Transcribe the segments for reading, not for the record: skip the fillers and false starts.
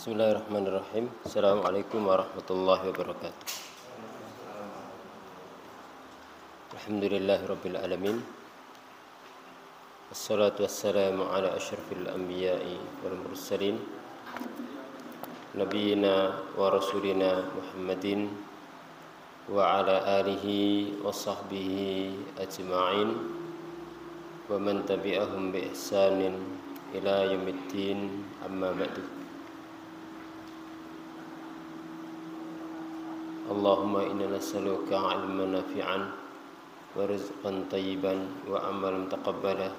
Bismillahirrahmanirrahim. Assalamualaikum warahmatullahi wabarakatuh. Alhamdulillahirabbil alamin. Wassalatu wassalamu ala asyrafil anbiya'i wal mursalin nabiyina wa rasulina Muhammadin wa ala alihi wa sahbihi ajma'in wa man tabi'ahum bi ihsanin ila yaumiddin, amma ba'du. Allahumma inna nas'aluka 'ilman nafi'an wa rizqan thayyiban wa amalan taqabbala.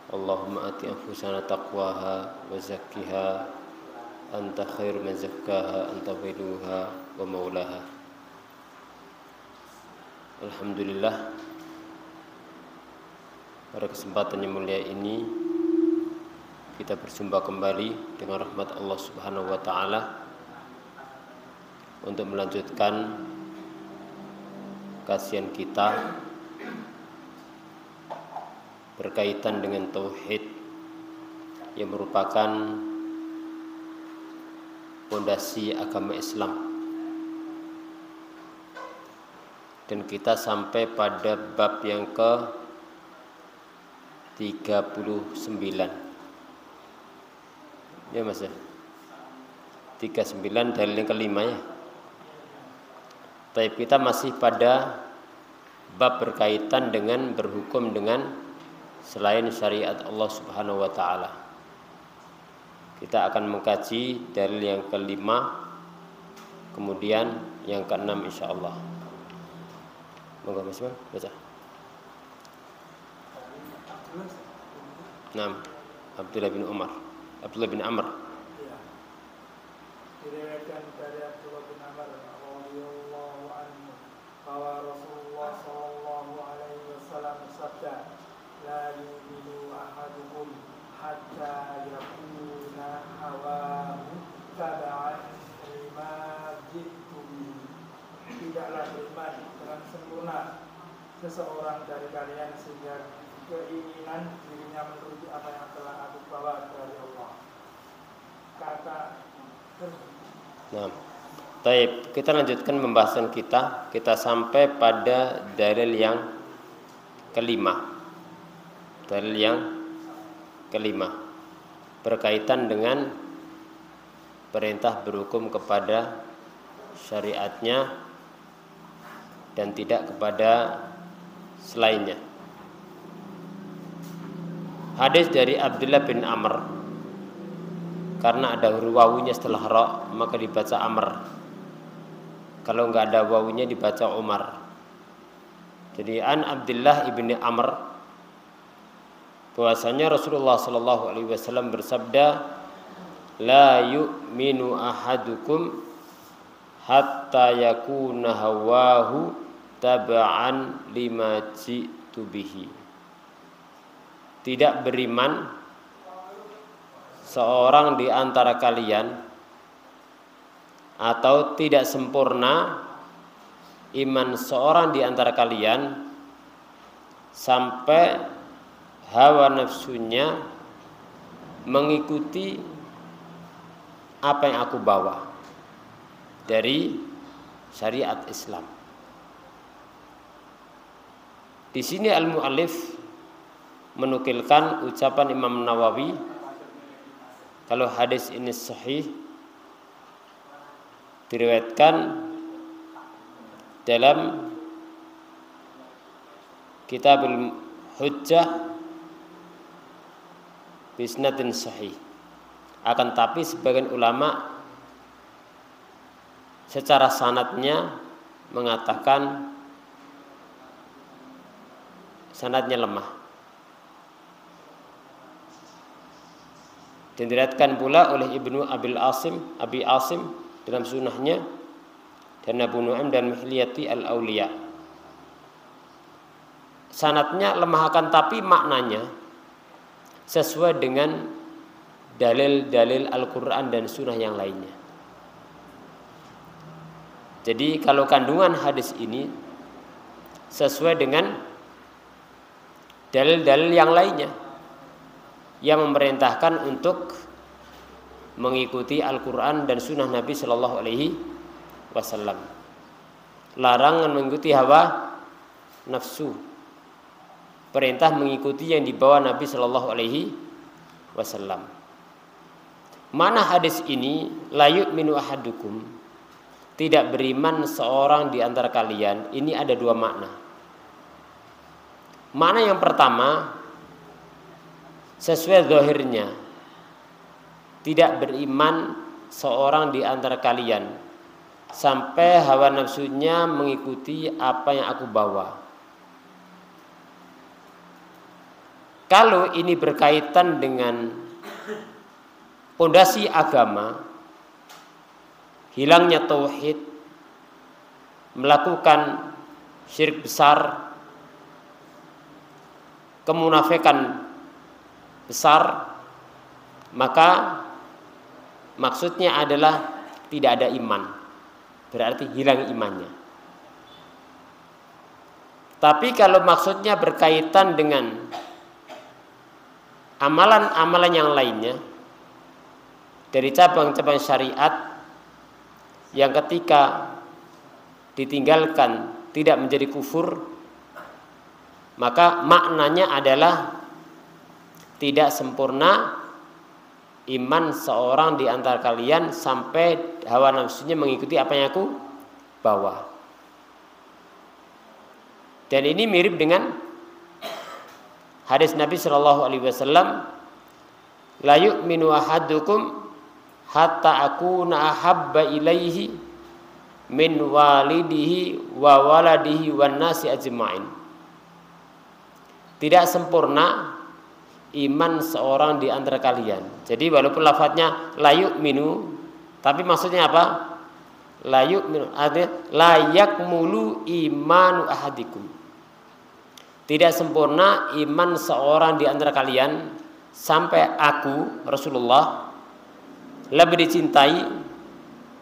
Allahumma ati anfusana taqwaha wa zakkiha anta khair man zakkaha anta waliyuha wa maulaha. Alhamdulillah, pada kesempatan yang mulia ini kita berjumpa kembali dengan rahmat Allah Subhanahu wa taala untuk melanjutkan kajian kita berkaitan dengan tauhid yang merupakan fondasi agama Islam, dan kita sampai pada bab yang ke-39 ya Mas ya, 39 dalil yang kelima ya. Tapi kita masih pada bab berkaitan dengan berhukum dengan selain syariat Allah Subhanahu wa taala. Kita akan mengkaji dalil yang kelima, kemudian yang keenam insyaallah. Monggo Mas baca. 6. Abdullah bin Amr. Diriwayatkan dari Abdullah bin Amr radhiyallahu anhu bahwa Rasulullah sallallahu alaihi wasallam bersabda, la yu'minu ahadukum hatta yakuna hawahu taba'an lima jitu bihi. Tidaklah beriman dengan sempurna seseorang dari kalian sehingga keinginan dirinya menuruti apa yang telah aku bawa dari Allah. Nah, baik, kita lanjutkan pembahasan kita. Kita sampai pada dalil yang kelima. Dalil yang kelima berkaitan dengan perintah berhukum kepada syariatnya dan tidak kepada selainnya. Hadis dari Abdullah bin Amr, karena ada huruf wawunya setelah ra maka dibaca Amr. Kalau enggak ada wawunya dibaca Umar. Jadi an Abdullah ibni Amr bahwasanya Rasulullah sallallahu alaihi wasallam bersabda, la yu'minu ahadukum hatta yakuna hawahu tab'an lima jitu bihi. Tidak beriman seorang di antara kalian, atau tidak sempurna iman seorang di antara kalian sampai hawa nafsunya mengikuti apa yang aku bawa dari syariat Islam. Di sini al-muallif menukilkan ucapan Imam Nawawi, kalau hadis ini sahih diriwayatkan dalam Kitabul Hujjah bisnadin sahih. Akan tapi sebagian ulama secara sanadnya mengatakan sanadnya lemah. Dan diriwayatkan pula oleh Ibnu Abi Asim dalam sunahnya, dan Abu Nu'aim dan Mihliyati al-Auliya. Sanadnya lemah akan tapi maknanya sesuai dengan dalil-dalil Al-Quran dan sunnah yang lainnya. Jadi kalau kandungan hadis ini sesuai dengan dalil-dalil yang lainnya yang memerintahkan untuk mengikuti Al-Quran dan Sunnah Nabi Shallallahu Alaihi Wasallam. Larangan mengikuti hawa nafsu. Perintah mengikuti yang dibawa Nabi Shallallahu Alaihi Wasallam. Mana hadis ini? La yu'minu ahadukum, tidak beriman seorang di antara kalian. Ini ada dua makna. Makna yang pertama, sesuai zahirnya, tidak beriman seorang di antara kalian sampai hawa nafsunya mengikuti apa yang aku bawa. Kalau ini berkaitan dengan pondasi agama, hilangnya tauhid, melakukan syirik besar, kemunafikan besar, maka maksudnya adalah tidak ada iman, berarti hilang imannya. Tapi kalau maksudnya berkaitan dengan amalan-amalan yang lainnya dari cabang-cabang syariat yang ketika ditinggalkan tidak menjadi kufur, maka maknanya adalah tidak sempurna iman seorang di antara kalian sampai hawa nafsunya mengikuti apa yang aku bawa. Dan ini mirip dengan hadis Nabi Shallallahu Alaihi Wasallam, la yu'minu ahadukum hatta akuna ahabba ilaihi min walidihi wa waladihi wan nasi ajma'in. Tidak sempurna iman seorang di antara kalian. Jadi walaupun lafadznya la yu'minu, tapi maksudnya apa? La yu'minu artinya la yakmulu imanu ahadikum. Tidak sempurna iman seorang di antara kalian sampai aku Rasulullah lebih dicintai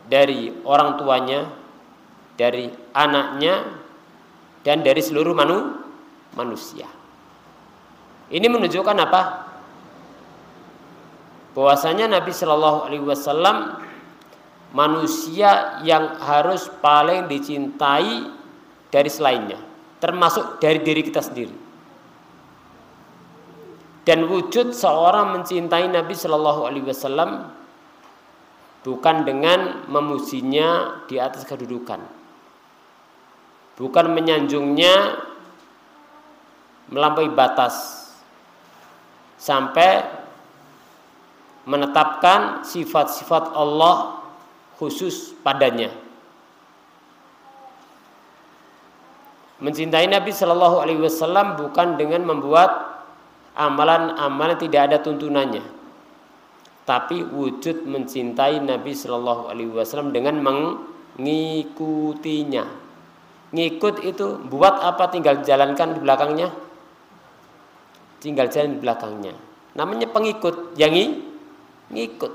dari orang tuanya, dari anaknya, dan dari seluruh manusia. Ini menunjukkan apa? Bahwasanya Nabi Shallallahu Alaihi Wasallam manusia yang harus paling dicintai dari selainnya, termasuk dari diri kita sendiri. Dan wujud seorang mencintai Nabi Shallallahu Alaihi Wasallam bukan dengan memujinya di atas kedudukan, bukan menyanjungnya melampaui batas sampai menetapkan sifat-sifat Allah khusus padanya. Mencintai Nabi Shallallahu Alaihi Wasallam bukan dengan membuat amalan-amalan tidak ada tuntunannya, tapi wujud mencintai Nabi Shallallahu Alaihi Wasallam dengan mengikutinya. Ngikut itu buat apa? Tinggal jalankan di belakangnya, tinggal jalan di belakangnya. Namanya pengikut, yang ngikut.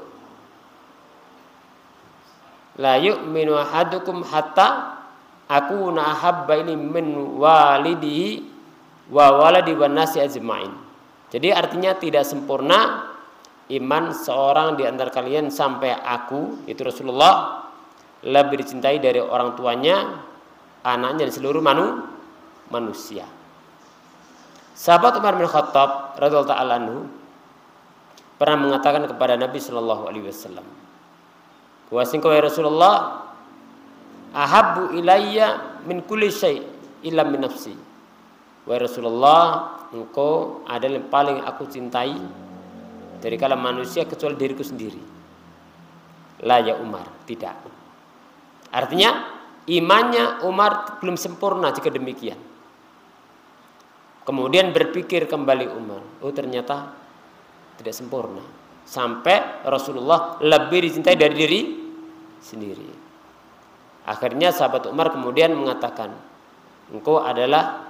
La yu'minu ahadukum hatta akuna ahabba ini min walidihi wa waladi wan nasi ajma'in. Jadi artinya tidak sempurna iman seorang di antara kalian sampai aku, itu Rasulullah, lebih dicintai dari orang tuanya, anaknya, dan seluruh manusia. Sahabat Umar bin Khattab radhiyallahu ta'ala anhu pernah mengatakan kepada Nabi Shallallahu Alaihi Wasallam, bahwasanya Rasulullah, ahabbu ilayya min kulli syai' illa min nafsi. Wahai Rasulullah, engkau adalah yang paling aku cintai dari kalangan manusia kecuali diriku sendiri. La ya Umar, tidak. Artinya imannya Umar belum sempurna jika demikian. Kemudian berpikir kembali Umar, oh ternyata tidak sempurna, sampai Rasulullah lebih dicintai dari diri sendiri. Akhirnya sahabat Umar kemudian mengatakan, engkau adalah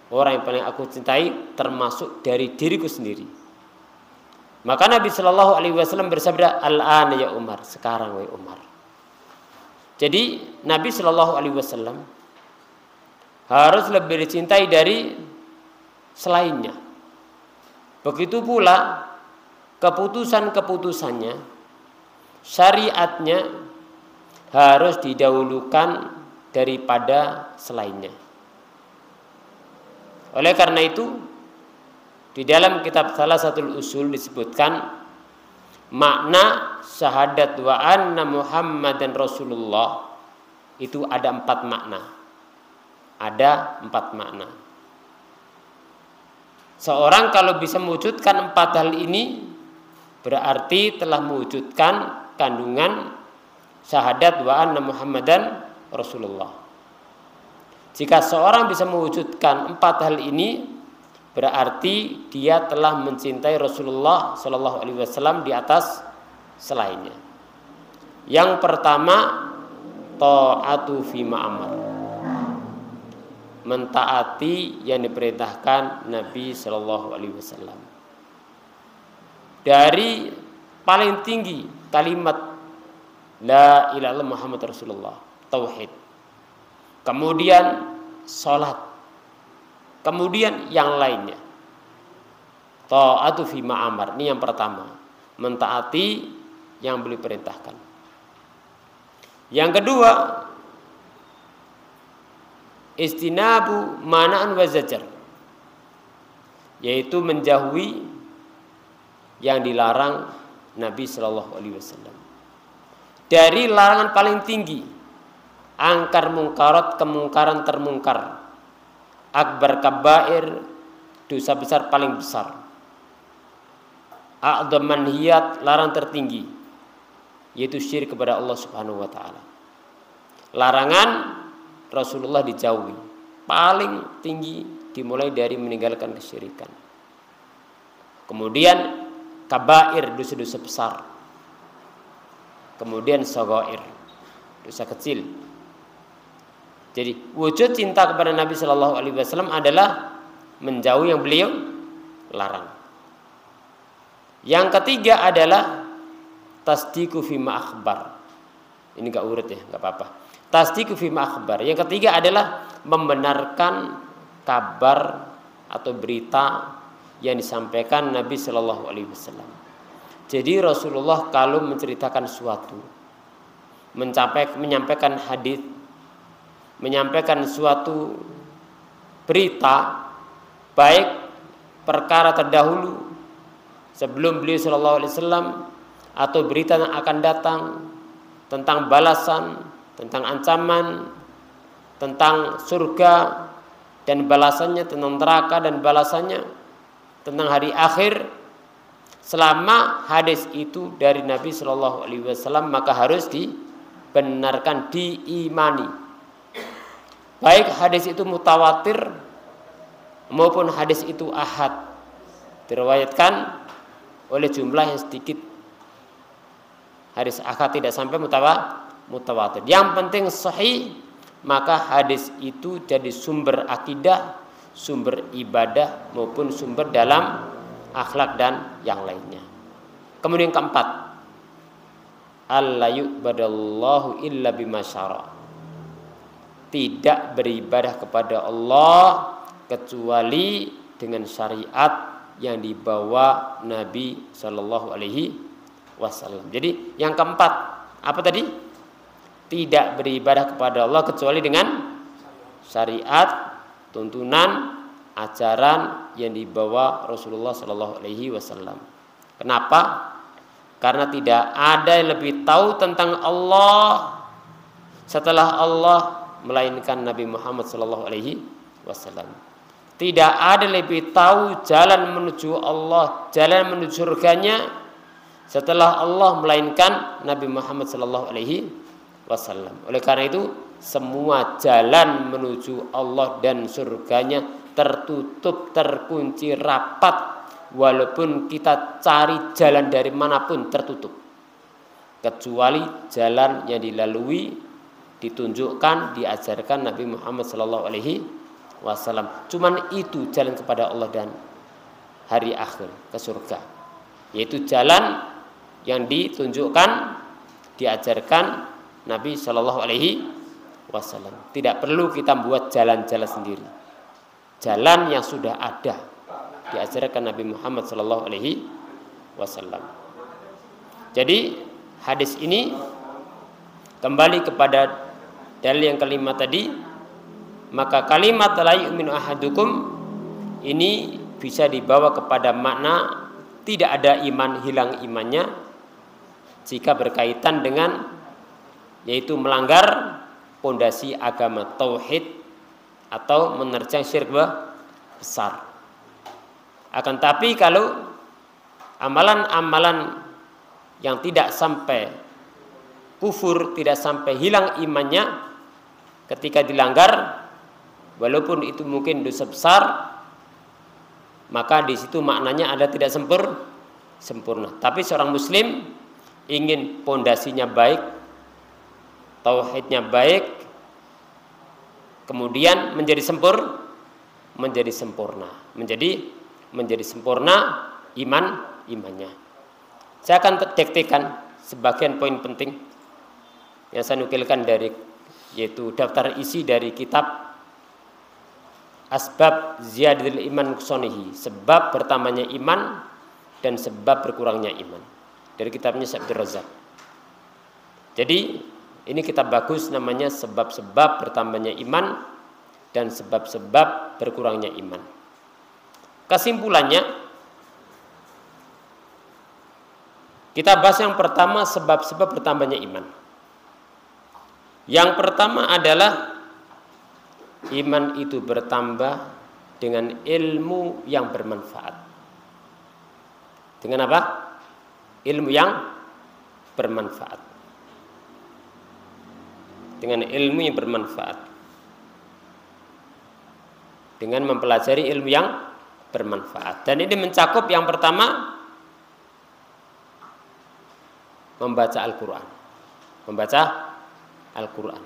orang yang paling aku cintai termasuk dari diriku sendiri. Maka Nabi Shallallahu Alaihi Wasallam bersabda, al-an ya Umar, sekarang wahai Umar. Jadi Nabi Shallallahu Alaihi Wasallam harus lebih dicintai dari selainnya. Begitu pula keputusan-keputusannya syariatnya harus didahulukan daripada selainnya. Oleh karena itu, di dalam kitab Thalatsatul Usul disebutkan makna syahadat wa anna Muhammadan Rasulullah itu ada 4 makna. Ada 4 makna. Seorang kalau bisa mewujudkan 4 hal ini, berarti telah mewujudkan kandungan syahadat wa anna Muhammadan Rasulullah. Jika seorang bisa mewujudkan 4 hal ini, berarti dia telah mencintai Rasulullah Shallallahu Alaihi Wasallam di atas selainnya. Yang pertama, ta'atu fi ma'amar, mentaati yang diperintahkan Nabi Shallallahu Alaihi Wasallam. Dari paling tinggi kalimat La ilaha illallah Muhammad Rasulullah, tauhid. Kemudian salat. Kemudian yang lainnya. Ta'atu fi ma'amar, ini yang pertama, mentaati yang beliau perintahkan. Yang kedua, istinabu mana'an wa zajar, yaitu menjauhi yang dilarang Nabi Shallallahu Alaihi Wasallam. Dari larangan paling tinggi, angkar mungkarat, kemungkaran termungkar, akbar kabair, dosa besar paling besar, a'dzam manhiyat, larang tertinggi, yaitu syirik kepada Allah Subhanahu wa taala. Larangan Rasulullah dijauhi, paling tinggi dimulai dari meninggalkan kesyirikan. Kemudian kabair, dosa-dosa besar. Kemudian shaghair, dosa kecil. Jadi wujud cinta kepada Nabi Shallallahu Alaihi Wasallam adalah menjauhi yang beliau larang. Yang ketiga adalah tasdiqu fima akhbar. Ini enggak urut ya, enggak apa-apa. Tasdiqu fima akhbar. Yang ketiga adalah membenarkan kabar atau berita yang disampaikan Nabi Shallallahu Alaihi Wasallam. Jadi Rasulullah kalau menceritakan sesuatu, menyampaikan hadis, menyampaikan suatu berita, baik perkara terdahulu sebelum beliau Shallallahu Alaihi Wasallam atau berita yang akan datang tentang balasan, tentang ancaman, tentang surga dan balasannya, tentang neraka dan balasannya, tentang hari akhir, selama hadis itu dari Nabi Shallallahu Alaihi Wasallam maka harus dibenarkan, diimani. Baik hadis itu mutawatir maupun hadis itu ahad, diriwayatkan oleh jumlah yang sedikit. Hadis ahad tidak sampai mutawatir. Yang penting sahih, maka hadis itu jadi sumber akidah, sumber ibadah maupun sumber dalam akhlak dan yang lainnya. Kemudian keempat, alla yu'badallahu illa bima syara', tidak beribadah kepada Allah kecuali dengan syariat yang dibawa Nabi Shallallahu Alaihi Wasallam. Jadi yang keempat apa tadi? Tidak beribadah kepada Allah kecuali dengan syariat, tuntunan, ajaran yang dibawa Rasulullah Shallallahu Alaihi Wasallam. Kenapa? Karena tidak ada yang lebih tahu tentang Allah setelah Allah melainkan Nabi Muhammad Shallallahu Alaihi Wasallam. Tidak ada yang lebih tahu jalan menuju Allah, jalan menuju surganya setelah Allah melainkan Nabi Muhammad Shallallahu Alaihi Wasallam. Oleh karena itu, semua jalan menuju Allah dan surganya tertutup, terkunci rapat. Walaupun kita cari jalan dari manapun tertutup, kecuali jalan yang dilalui, ditunjukkan, diajarkan Nabi Muhammad Sallallahu Alaihi Wasallam. Cuman itu jalan kepada Allah dan hari akhir, ke surga, yaitu jalan yang ditunjukkan, diajarkan Nabi Sallallahu Alaihi Wasallam. Tidak perlu kita buat jalan-jalan sendiri. Jalan yang sudah ada diajarkan Nabi Muhammad Sallallahu Alaihi Wasallam. Jadi hadis ini kembali kepada dalil yang kelima tadi, maka kalimat la yu'minu ahadukum ini bisa dibawa kepada makna tidak ada iman, hilang imannya jika berkaitan dengan yaitu melanggar pondasi agama tauhid atau menerjang syirik besar. Akan tapi kalau amalan-amalan yang tidak sampai kufur, tidak sampai hilang imannya ketika dilanggar, walaupun itu mungkin dosa besar, maka di situ maknanya ada tidak sempurna. Tapi seorang muslim ingin pondasinya baik, tauhidnya baik, kemudian menjadi sempurna, menjadi sempurna imannya. Saya akan diktekan sebagian poin penting yang saya nukilkan dari yaitu daftar isi dari kitab Asbab Ziyadatil Iman Nuqsanihi, sebab bertambahnya iman dan sebab berkurangnya iman, dari kitabnya Syekh Abdul Razak. Jadi ini kitab bagus, namanya sebab-sebab bertambahnya iman dan sebab-sebab berkurangnya iman. Kesimpulannya, kita bahas yang pertama, sebab-sebab bertambahnya iman. Yang pertama adalah iman itu bertambah dengan ilmu yang bermanfaat. Dengan apa? Ilmu yang bermanfaat. Dengan ilmu yang bermanfaat. Dengan mempelajari ilmu yang bermanfaat. Dan ini mencakup yang pertama, membaca Al-Quran. Membaca Al-Quran.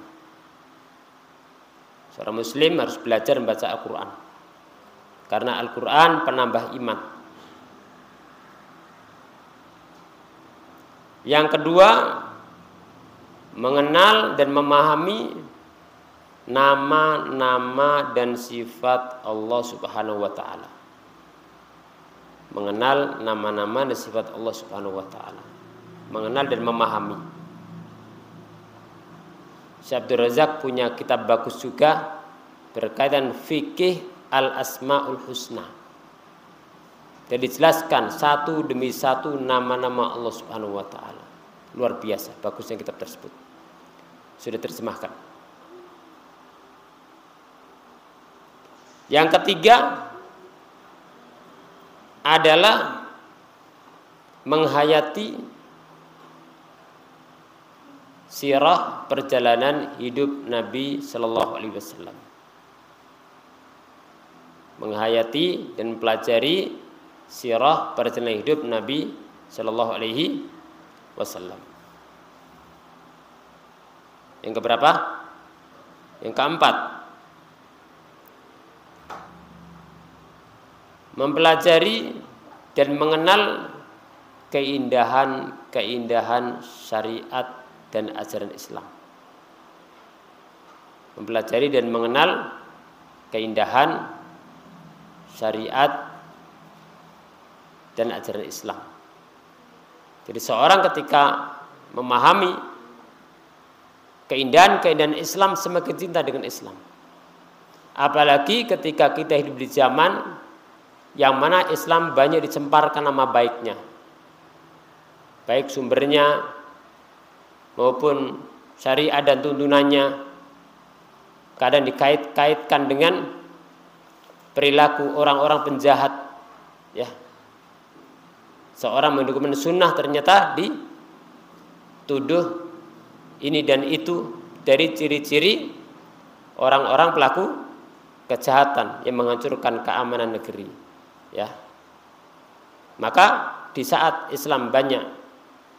Seorang muslim harus belajar membaca Al-Quran. Karena Al-Quran penambah iman. Yang kedua, mengenal dan memahami nama-nama dan sifat Allah Subhanahu wa taala. Mengenal nama-nama dan sifat Allah Subhanahu wa taala. Mengenal dan memahami. Syekh Abdul Razak punya kitab bagus juga berkaitan fikih al-asmaul husna. Dan dijelaskan satu demi satu nama-nama Allah Subhanahu wa taala. Luar biasa bagusnya kitab tersebut. Sudah terjemahkan. Yang ketiga adalah menghayati sirah perjalanan hidup Nabi Sallallahu Alaihi Wasallam, menghayati dan mempelajari sirah perjalanan hidup Nabi Sallallahu Alaihi Wasallam. Yang keberapa? Yang keempat, mempelajari dan mengenal keindahan syariat dan ajaran Islam. Mempelajari dan mengenal keindahan syariat dan ajaran Islam. Jadi seorang ketika memahami keindahan Islam, semakin cinta dengan Islam. Apalagi ketika kita hidup di zaman yang mana Islam banyak dicemparkan nama baiknya, baik sumbernya maupun syariat dan tuntunannya kadang dikait-kaitkan dengan perilaku orang-orang penjahat, ya. Seorang mendukung sunnah ternyata dituduh ini dan itu dari ciri-ciri orang-orang pelaku kejahatan yang menghancurkan keamanan negeri, ya. Maka di saat Islam banyak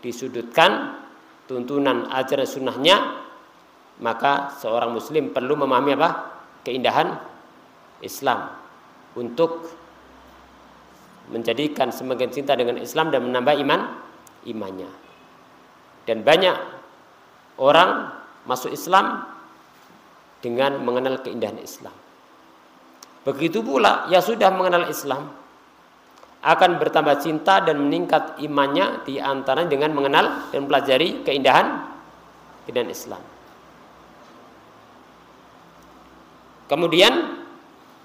disudutkan tuntunan ajaran sunnahnya, maka seorang muslim perlu memahami apa? Keindahan Islam untuk menjadikan semakin cinta dengan Islam dan menambah imannya. Dan banyak orang masuk Islam dengan mengenal keindahan Islam. Begitu pula yang sudah mengenal Islam, akan bertambah cinta dan meningkat imannya di antaranya dengan mengenal dan mempelajari keindahan Islam. Kemudian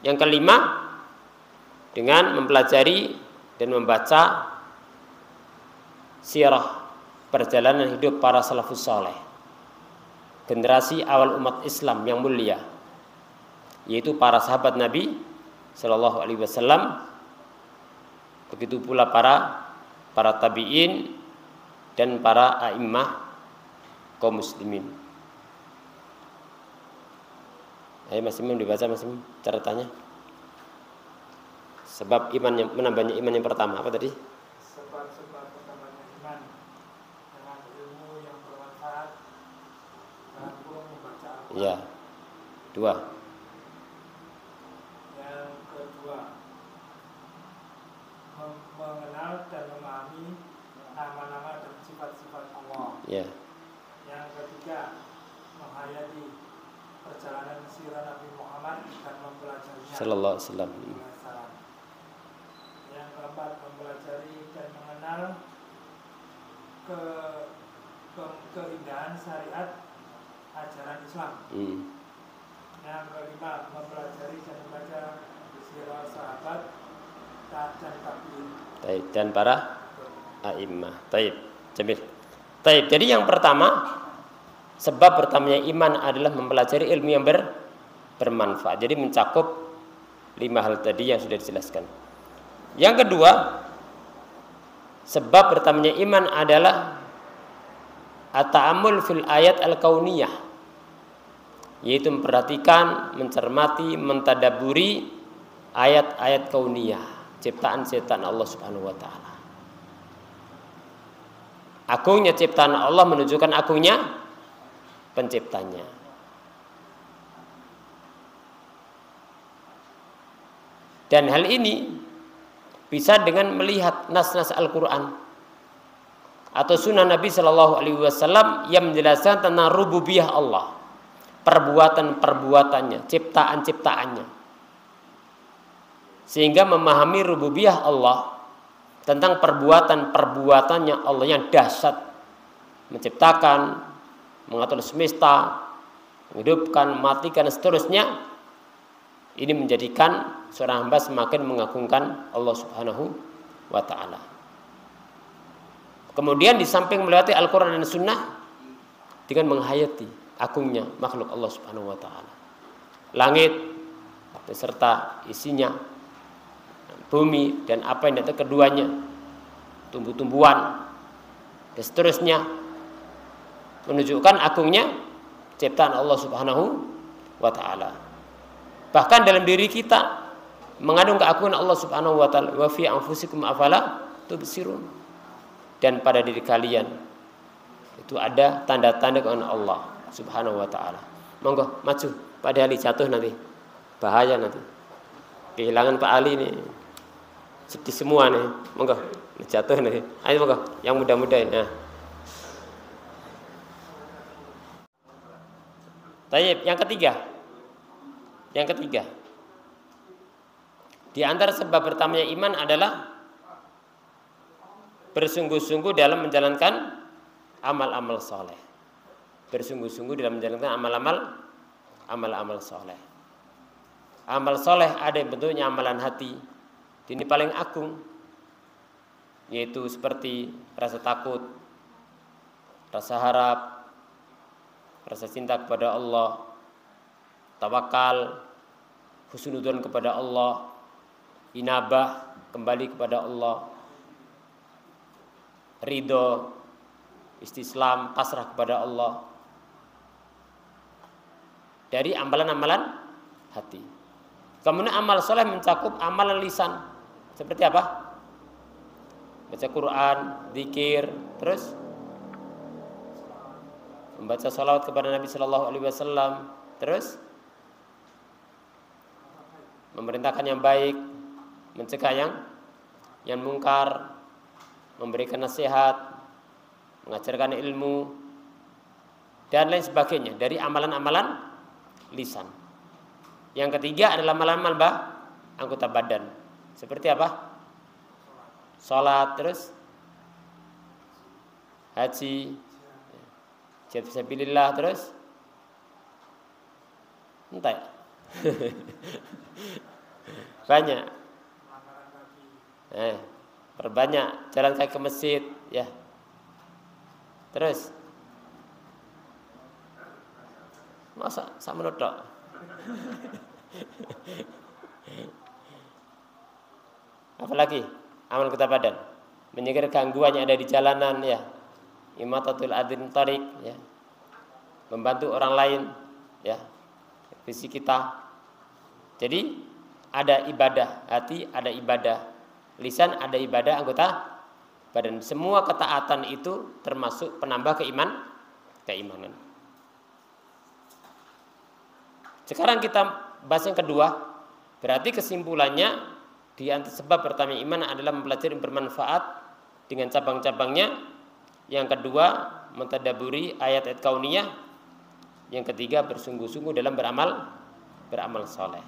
yang kelima, dengan mempelajari dan membaca sirah perjalanan hidup para salafus saleh, generasi awal umat Islam yang mulia, yaitu para sahabat Nabi Shallallahu Alaihi Wasallam, begitu pula para tabiin dan para a'immah kaum muslimin. Ayo Mas Imam dibaca Mas Imam catatannya. Sebab menambahnya iman yang pertama apa tadi? Sebab pertamanya iman dengan ilmu yang bermanfaat dalam kurung membaca Al-Quran. Ya. 2. Yang kedua, mengenal dan memahami nama-nama dan sifat-sifat Allah. Ya. Yang ketiga, menghayati perjalanan sirah Nabi Muhammad dan mempelajarinya. Sallallahu Alaihi Wasallam. Yang keempat, mempelajari dan mengenal keindahan syariat ajaran Islam. Yang kelima, mempelajari dan membaca sirah sahabat dan tabi'in. Taib, dan para a'immah. Taib, jamil. Taib. Jadi yang pertama, sebab pertamanya iman adalah mempelajari ilmu yang bermanfaat. Jadi mencakup 5 hal tadi yang sudah dijelaskan. Yang kedua, sebab pertamanya iman adalah at-ta'ammul fil ayat al-kauniyah, yaitu memperhatikan, mencermati, mentadaburi ayat-ayat kauniyah, ciptaan-ciptaan Allah Subhanahu wa taala. Agungnya ciptaan Allah menunjukkan agungnya penciptanya. Dan hal ini bisa dengan melihat nas-nas Al-Quran atau sunnah Nabi Shallallahu Alaihi Wasallam yang menjelaskan tentang rububiyah Allah, perbuatan-perbuatannya, ciptaan-ciptaannya, sehingga memahami rububiyah Allah tentang perbuatan-perbuatannya Allah yang dahsyat, menciptakan, mengatur semesta, menghidupkan, mematikan, dan seterusnya. Ini menjadikan seorang hamba semakin mengagungkan Allah Subhanahu wa ta'ala. Kemudian di samping melewati Al-Quran dan Sunnah, dengan menghayati agungnya makhluk Allah Subhanahu wa ta'ala, langit beserta isinya, bumi dan apa yang ada keduanya, tumbuh-tumbuhan dan seterusnya, menunjukkan agungnya ciptaan Allah Subhanahu wa ta'ala. Bahkan dalam diri kita mengandung keagungan Allah Subhanahu wa ta'ala. Wa fi anfusikum afala tubsirun. Dan pada diri kalian itu ada tanda-tanda keagungan Allah Subhanahu wa ta'ala. Monggo maju, Pak Ali jatuh nanti. Bahaya nanti. Kehilangan Pak Ali nih. Sedih semua nih. Monggo jatuh nanti. Ayo monggo yang muda-muda ini. Nah. Tayyib, yang ketiga. Di antara sebab pertamanya iman adalah bersungguh-sungguh dalam menjalankan amal-amal soleh. Bersungguh-sungguh dalam menjalankan amal-amal soleh. Amal soleh ada yang bentuknya amalan hati. Ini paling agung, yaitu seperti rasa takut, rasa harap, rasa cinta kepada Allah, tawakal, husnudzon kepada Allah, inabah, kembali kepada Allah, ridho, istislam, pasrah kepada Allah. Dari amalan-amalan hati. Kemudian amal soleh mencakup amalan lisan. Seperti apa? Baca Quran, zikir, terus membaca salawat kepada Nabi Shallallahu Alaihi Wasallam, terus memerintahkan yang baik, mencegah yang mungkar, memberikan nasihat, mengajarkan ilmu, dan lain sebagainya dari amalan-amalan lisan. Yang ketiga adalah amalan-amalan anggota badan. Seperti apa? sholat, terus haji, jihad fisabilillah, terus entah. Banyak. Perbanyak jalan kaki ke masjid, ya. Terus masa sama notok. Apalagi amal kota badan, menyingkir gangguan yang ada di jalanan, ya. Imatatul adin tarik, ya. Membantu orang lain, ya. Visi kita. Jadi ada ibadah hati, ada ibadah lisan, ada ibadah anggota badan. Semua ketaatan itu termasuk penambah keimanan. Sekarang kita bahas yang kedua. Berarti kesimpulannya di antara sebab pertama iman adalah mempelajari yang bermanfaat dengan cabang-cabangnya. Yang kedua, mentadaburi ayat-ayat kauniyah. Yang ketiga, bersungguh-sungguh dalam beramal soleh.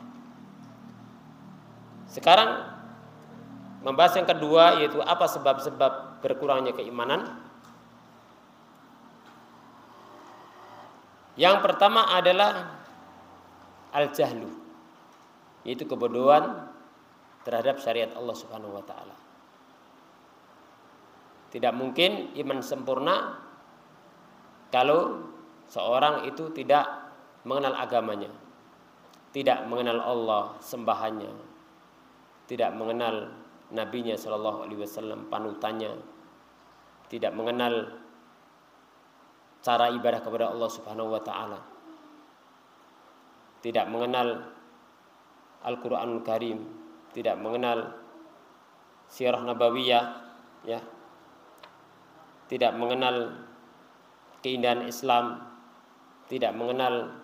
Sekarang membahas yang kedua, yaitu apa sebab-sebab berkurangnya keimanan. Yang pertama adalah al-jahlu, yaitu kebodohan terhadap syariat Allah Subhanahu wa taala. Tidak mungkin iman sempurna kalau seorang itu tidak mengenal agamanya, tidak mengenal Allah sembahannya, tidak mengenal nabinya sallallahu alaihi wasallam panutannya, tidak mengenal cara ibadah kepada Allah Subhanahu wa taala, tidak mengenal Al-Qur'anul Karim, tidak mengenal sirah nabawiyah, ya. Tidak mengenal keindahan Islam, tidak mengenal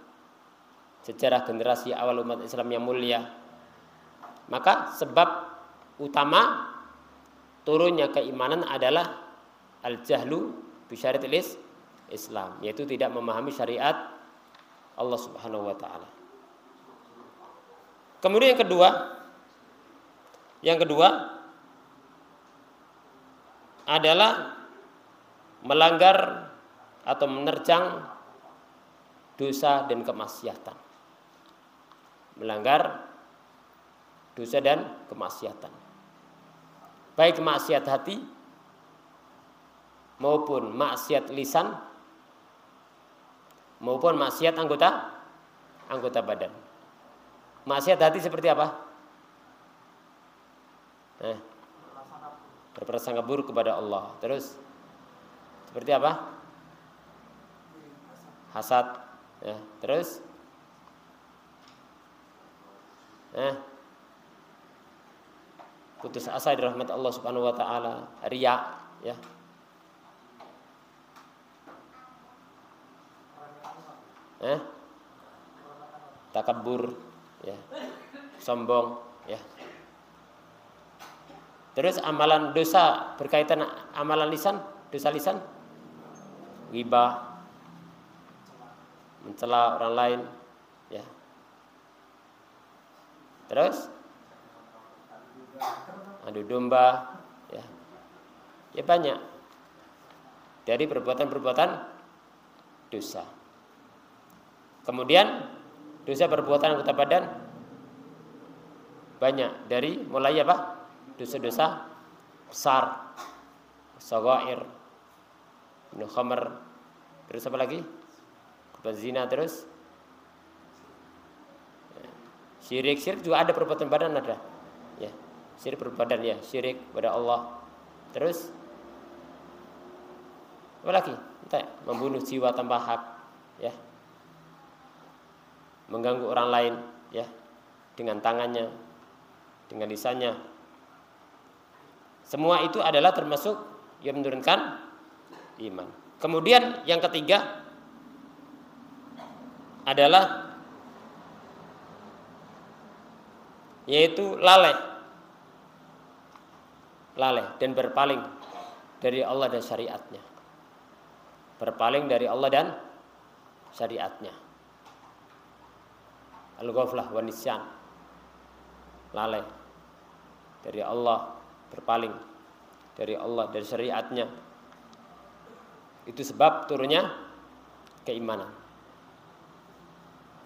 sejarah generasi awal umat Islam yang mulia. Maka sebab utama turunnya keimanan adalah al-jahlu bi syariatil Islam, yaitu tidak memahami syariat Allah Subhanahu wa taala. Kemudian yang kedua adalah melanggar atau menerjang dosa dan kemaksiatan. Melanggar dosa dan kemaksiatan. Baik maksiat hati maupun maksiat lisan maupun maksiat anggota badan. Maksiat hati seperti apa? Berprasangka buruk kepada Allah. Terus seperti apa? Hasad, ya. Terus putus asa dari rahmat Allah Subhanahu wa taala, riya, ya. Takabur, ya. Sombong, ya. Terus amalan dosa berkaitan amalan lisan, dosa lisan, ghibah, mencela orang lain, ya. Terus adu domba, ya. Ya banyak dari perbuatan-perbuatan dosa. Kemudian dosa perbuatan anggota badan banyak, dari mulai apa? Dosa-dosa besar, shaghair, minum khamr, terus apa lagi? Berzina, terus syirik juga ada, perbuatan badan ada, ya. Syirik berbadan, ya, syirik pada Allah. Terus apa lagi? Entah, membunuh jiwa tanpa hak, ya. Mengganggu orang lain, ya, dengan tangannya, dengan lisannya. Semua itu adalah termasuk yang menurunkan iman. Kemudian yang ketiga adalah yaitu lalai dan berpaling dari Allah dan syariatnya. Berpaling dari Allah dan syariatnya. Al-ghaflah wa nisyan. Lalai dari Allah, berpaling dari Allah, dari syariatnya. Itu sebab turunnya keimanan.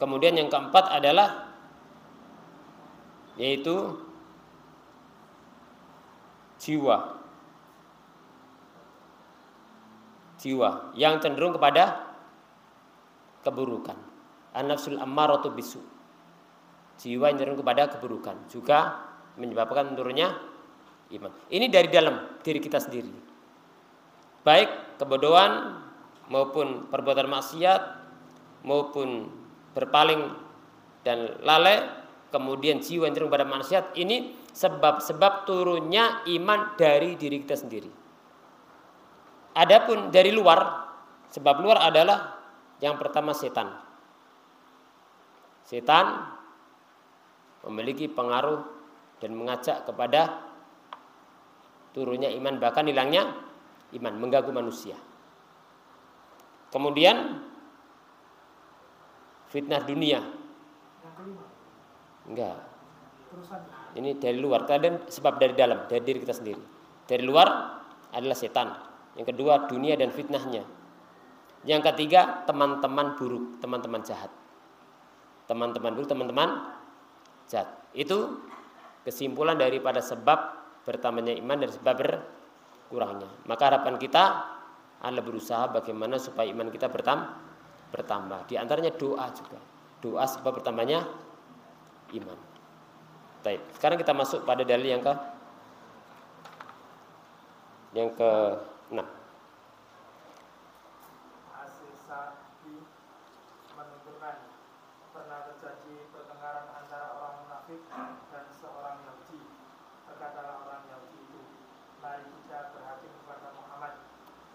Kemudian yang keempat adalah yaitu jiwa yang cenderung kepada keburukan. An-nafsul ammaratu bisu. Jiwa yang cenderung kepada keburukan juga menyebabkan turunnya iman. Ini dari dalam diri kita sendiri. Baik kebodohan maupun perbuatan maksiat maupun berpaling dan lalai, kemudian jiwa yang cenderung pada maksiat, ini sebab-sebab turunnya iman dari diri kita sendiri. Adapun dari luar, sebab luar adalah yang pertama setan. Setan memiliki pengaruh dan mengajak kepada turunnya iman, bahkan hilangnya iman, mengganggu manusia. Kemudian fitnah dunia. Yang kelima. Enggak. Terusan. Ini dari luar, tadi sebab dari dalam, dari diri kita sendiri. Dari luar adalah setan. Yang kedua dunia dan fitnahnya. Yang ketiga teman-teman buruk, teman-teman jahat. Teman-teman buruk, teman-teman jahat. Itu kesimpulan daripada sebab bertambahnya iman dan sebab berkurangnya. Maka harapan kita adalah berusaha bagaimana supaya iman kita bertambah. Di antaranya doa juga. Doa sebab bertambahnya iman. Baik, sekarang kita masuk pada dalil yang ke-6. As-Sa'di menunturkan pernah terjadi pertengkaran antara orang munafik dan seorang Yahudi. Berkatalah orang Yahudi itu, mari kita berhakim kepada Muhammad,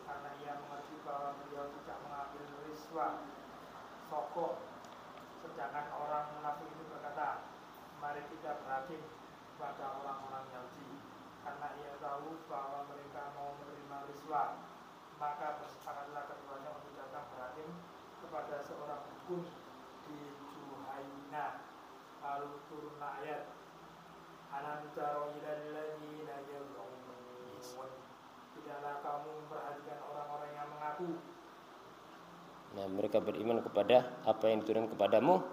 karena ia mengerti bahwa beliau tidak mengambil riswah sokok. Sedangkan orang munafik itu berkata, mari kita berhakim kepada orang-orang Yahudi, karena ia tahu bahwa mereka mau menerima riswah. Maka bersepakatlah keduanya untuk datang berhakim kepada seorang dukun di Juhaina. Lalu turunlah ayat, alam taro ilal ladzina yaz'umun. Tidaklah kamu memperhatikan orang-orang yang mengaku. Nah, mereka beriman kepada apa yang diturunkan kepadamu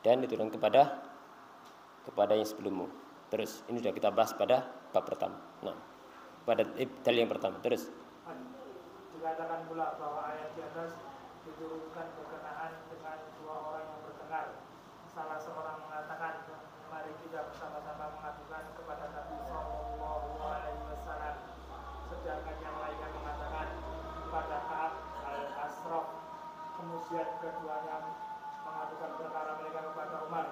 dan diturunkan kepada yang sebelummu. Terus ini sudah kita bahas pada bab pertama. Nah, pada dalil yang pertama. Terus dikatakan pula bahwa ayat di atas diturunkan berkenaan dengan dua orang yang bertengkar. Salah seorang mengatakan, mari kita bersama-sama mengadukan kepada Nabi Sallallahu Alaihi Wasallam. Sedangkan yang lainnya mengatakan kepada Ka'ab al-Ashraf. Kemudian keduanya mengadukan perkara mereka kepada Umar.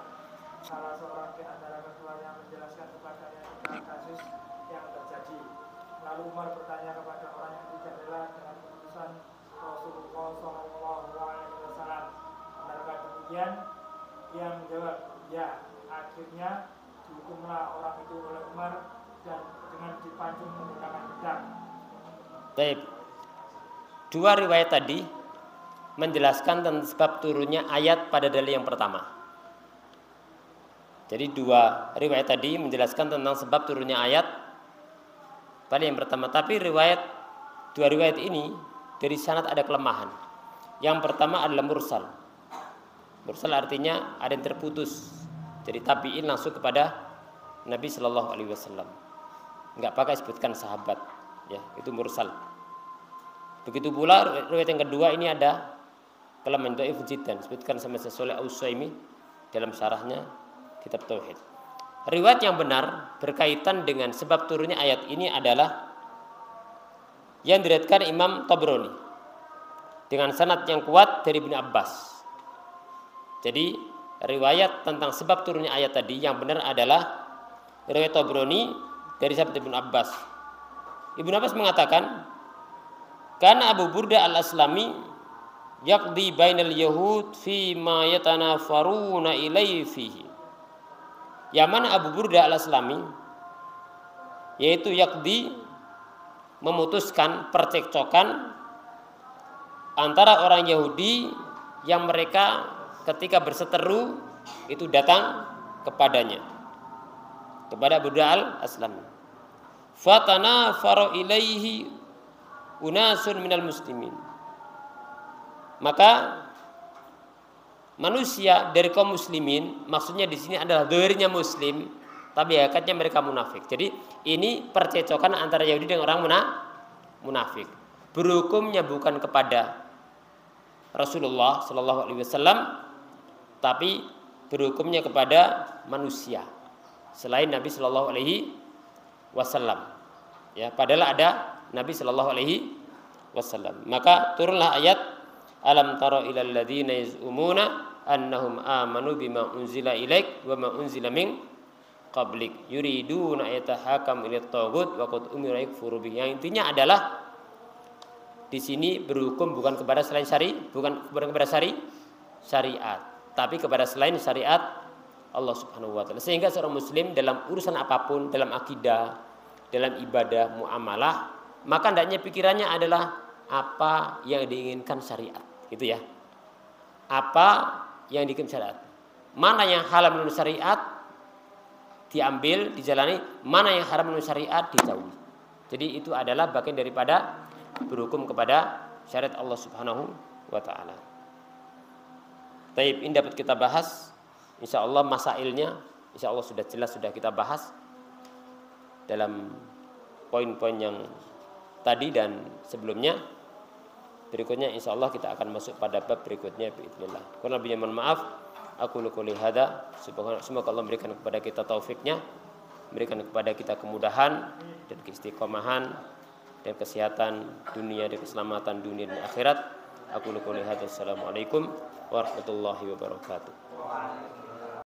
Salah seorang di antara keduanya menjelaskan kepadanya tentang kasus yang terjadi. Lalu Umar bertanya kepada orang yang tidak rela dengan keputusan Rasulullah SAW, benarkah demikian? Yang menjawab, ya. Akhirnya dihukumlah orang itu oleh Umar dan dengan dipancung menggunakan pedang. baik. Dua riwayat tadi menjelaskan tentang sebab turunnya ayat pada dalil yang pertama. Jadi dua riwayat tadi menjelaskan tentang sebab turunnya ayat pada yang pertama. Tapi dua riwayat ini dari sanad ada kelemahan. Yang pertama adalah mursal. Mursal artinya ada yang terputus. Jadi tabi'in langsung kepada Nabi Shallallahu Alaihi Wasallam. Enggak pakai sebutkan sahabat. Ya, itu mursal. Begitu pula riwayat yang kedua ini ada kelemahan dhaif jiddan, sebutkan sama Syaikh Al-Utsaimin dalam syarahnya kitab tauhid. Riwayat yang benar berkaitan dengan sebab turunnya ayat ini adalah yang diriwayatkan Imam Tabrani dengan sanad yang kuat dari Ibnu Abbas. Jadi riwayat tentang sebab turunnya ayat tadi yang benar adalah riwayat Tabrani dari sahabat Ibnu Abbas. Ibnu Abbas mengatakan, karena Abu Burda al-Aslami yaqdi bainal yahud fi ma yatanafaruna ilaihi fihi. Yang mana Abu Burda al-Aslami yaitu yaqdi memutuskan percekcokan antara orang Yahudi yang mereka ketika berseteru itu datang kepadanya, kepada Abu Burda al-Aslami. fatanafaru ilaihi unasun minal muslimin. Maka manusia dari kaum muslimin, maksudnya di sini adalah zahirnya muslim, tapi hakikatnya mereka munafik. Jadi ini percecokan antara Yahudi dengan orang munafik. Berhukumnya bukan kepada Rasulullah Shallallahu Alaihi Wasallam, tapi berhukumnya kepada manusia selain Nabi Shallallahu Alaihi Wasallam. Ya, padahal ada Nabi Shallallahu Alaihi Wasallam. Maka turunlah ayat Alam tara ilal ladzina yaz'umuna annahum amanu bima unzila ilaik wa ma unzila min qablik yuriduna ayatahakam ila taghut wa qad umira yakfuru bihi. Yang intinya adalah di sini berhukum bukan kepada selain bukan kepada syariat, tapi kepada selain syariat Allah Subhanahu wa taala. Sehingga seorang muslim dalam urusan apapun, dalam akidah, dalam ibadah, muamalah, maka hendaknya pikirannya adalah apa yang diinginkan syariat, gitu ya. Apa yang diinginkan syariat. Mana yang halal menurut syariat diambil, dijalani, mana yang haram menurut syariat dijauhi. Jadi itu adalah bagian daripada berhukum kepada syariat Allah Subhanahu wa taala. Taib, ini dapat kita bahas. Insyaallah masailnya insyaallah sudah jelas, sudah kita bahas dalam poin-poin yang tadi dan sebelumnya. Berikutnya insyaallah kita akan masuk pada bab berikutnya biidznillah. Kurang lebihnya mohon maaf. Aku qouli hada, semoga Allah memberikan kepada kita taufiknya, memberikan kepada kita kemudahan dan keistiqomahan dan kesehatan dunia dan keselamatan dunia dan akhirat. Aku qouli hada. Assalamualaikum warahmatullahi wabarakatuh.